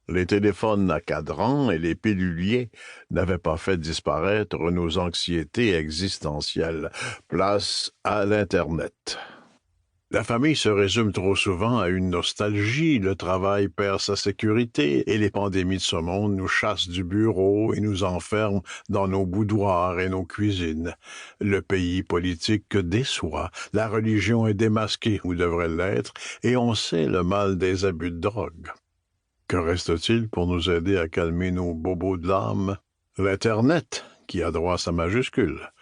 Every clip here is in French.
Les téléphones à cadran et les piluliers n'avaient pas fait disparaître nos anxiétés existentielles. Place à l'Internet. La famille se résume trop souvent à une nostalgie, le travail perd sa sécurité et les pandémies de ce monde nous chassent du bureau et nous enferment dans nos boudoirs et nos cuisines. Le pays politique déçoit, la religion est démasquée ou devrait l'être et on sait le mal des abus de drogue. Que reste-t-il pour nous aider à calmer nos bobos de l'âme? L'Internet, qui a droit à sa majuscule.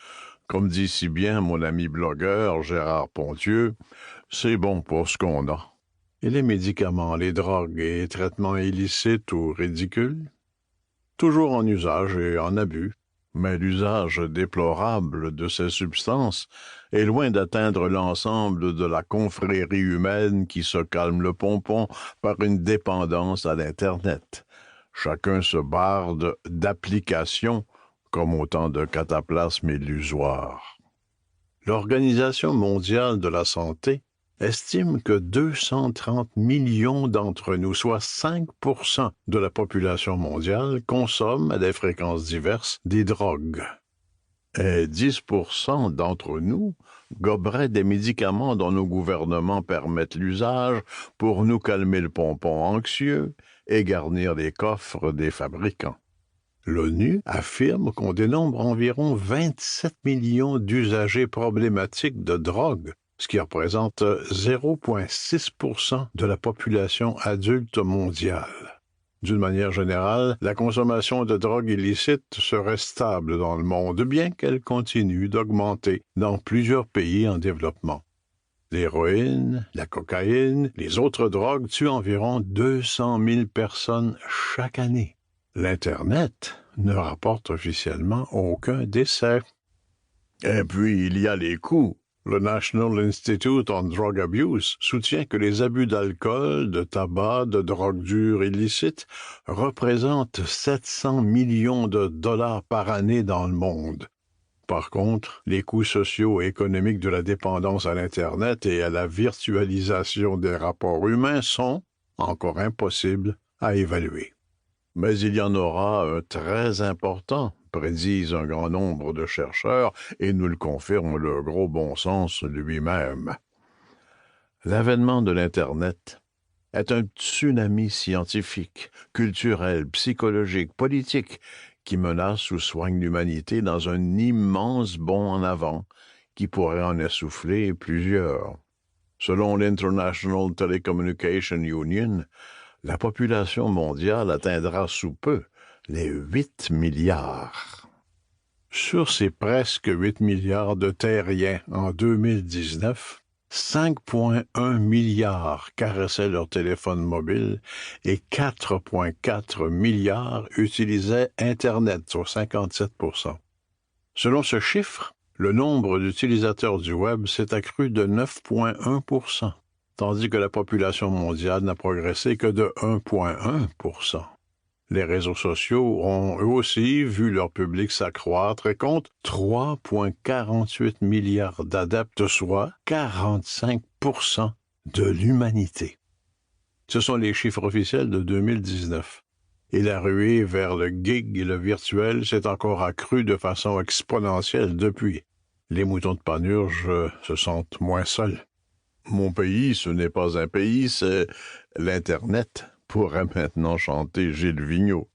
Comme dit si bien mon ami blogueur Gérard Pontieux, c'est bon pour ce qu'on a. Et les médicaments, les drogues et les traitements illicites ou ridicules? Toujours en usage et en abus. Mais l'usage déplorable de ces substances est loin d'atteindre l'ensemble de la confrérie humaine qui se calme le pompon par une dépendance à l'Internet. Chacun se barde d'applications comme autant de cataplasmes illusoires. L'Organisation mondiale de la santé estime que 230 millions d'entre nous, soit 5% de la population mondiale, consomment à des fréquences diverses des drogues. Et 10% d'entre nous goberaient des médicaments dont nos gouvernements permettent l'usage pour nous calmer le pompon anxieux et garnir les coffres des fabricants. L'ONU affirme qu'on dénombre environ 27 millions d'usagers problématiques de drogue, ce qui représente 0,6% de la population adulte mondiale. D'une manière générale, la consommation de drogue illicite serait stable dans le monde, bien qu'elle continue d'augmenter dans plusieurs pays en développement. L'héroïne, la cocaïne, les autres drogues tuent environ 200 000 personnes chaque année. L'Internet ne rapporte officiellement aucun décès. Et puis, il y a les coûts. Le National Institute on Drug Abuse soutient que les abus d'alcool, de tabac, de drogue dure illicite représentent 700 millions de dollars par année dans le monde. Par contre, les coûts sociaux et économiques de la dépendance à l'Internet et à la virtualisation des rapports humains sont encore impossibles à évaluer. Mais il y en aura un très important, prédisent un grand nombre de chercheurs, et nous le confirme le gros bon sens lui-même. L'avènement de l'Internet est un tsunami scientifique, culturel, psychologique, politique, qui menace ou soigne l'humanité dans un immense bond en avant qui pourrait en essouffler plusieurs. Selon l'International Telecommunication Union, la population mondiale atteindra sous peu les 8 milliards. Sur ces presque 8 milliards de terriens en 2019, 5,1 milliards caressaient leur téléphone mobile et 4,4 milliards utilisaient Internet, sur 57%. Selon ce chiffre, le nombre d'utilisateurs du Web s'est accru de 9,1%. Tandis que la population mondiale n'a progressé que de 1,1%. Les réseaux sociaux ont eux aussi vu leur public s'accroître et comptent 3,48 milliards d'adeptes, soit 45% de l'humanité. Ce sont les chiffres officiels de 2019. Et la ruée vers le gig et le virtuel s'est encore accrue de façon exponentielle depuis. Les moutons de Panurge se sentent moins seuls. Mon pays, ce n'est pas un pays, c'est l'Internet, pourrait maintenant chanter Gilles Vigneault.